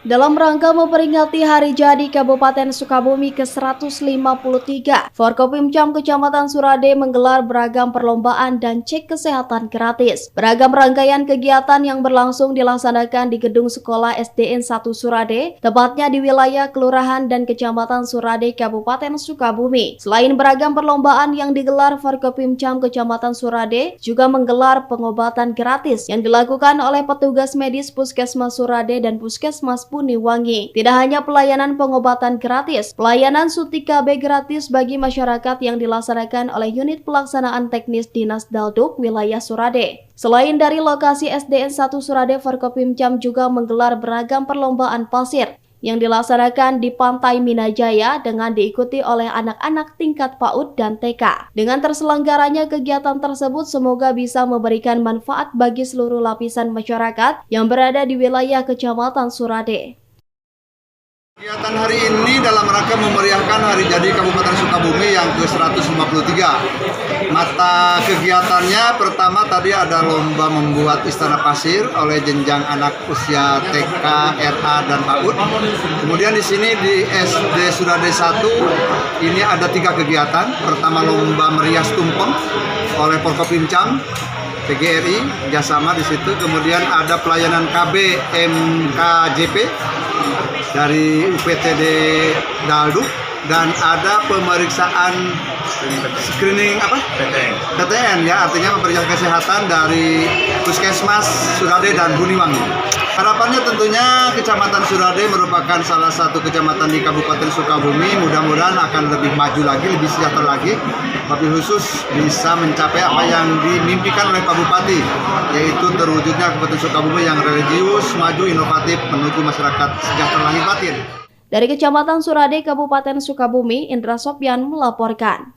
Dalam rangka memperingati Hari Jadi Kabupaten Sukabumi ke-153, Forkopimcam Kecamatan Surade menggelar beragam perlombaan dan cek kesehatan gratis. Beragam rangkaian kegiatan yang berlangsung dilaksanakan di Gedung Sekolah SDN 1 Surade, tepatnya di wilayah Kelurahan dan Kecamatan Surade, Kabupaten Sukabumi. Selain beragam perlombaan yang digelar, Forkopimcam Kecamatan Surade juga menggelar pengobatan gratis yang dilakukan oleh petugas medis Puskesmas Surade dan Puskesmas Buniwangi. Tidak hanya pelayanan pengobatan gratis, pelayanan suntik KB gratis bagi masyarakat yang dilaksanakan oleh unit pelaksanaan teknis Dinas Dalduk wilayah Surade. Selain dari lokasi SDN 1 Surade, Forkopimcam juga menggelar beragam perlombaan pasir yang dilaksanakan di Pantai Minajaya dengan diikuti oleh anak-anak tingkat PAUD dan TK. Dengan terselenggaranya kegiatan tersebut, semoga bisa memberikan manfaat bagi seluruh lapisan masyarakat yang berada di wilayah Kecamatan Surade. Kegiatan hari ini dalam rangka memeriahkan Hari Jadi Kabupaten Sukabumi yang ke-153. Mata kegiatannya pertama tadi ada lomba membuat istana pasir oleh jenjang anak usia TK, RA, dan PAUD. Kemudian di sini di SD Surade 1 ini ada 3 kegiatan. Pertama lomba merias tumpeng oleh Forkopimcam, PGRI, kerjasama di situ. Kemudian ada pelayanan KB MKJP dari UPTD Dalduk, dan ada pemeriksaan screening PTN ya, artinya pemeriksaan kesehatan dari Puskesmas Surade dan Buniwangi. Harapannya tentunya Kecamatan Surade merupakan salah satu kecamatan di Kabupaten Sukabumi, mudah-mudahan akan lebih maju lagi, lebih sejahtera lagi, tapi khusus bisa mencapai apa yang dimimpikan oleh Pak Bupati, yaitu terwujudnya Kabupaten Sukabumi yang religius, maju, inovatif, menuju masyarakat sejahtera lahir batin. Dari Kecamatan Surade, Kabupaten Sukabumi, Indra Sopyan melaporkan.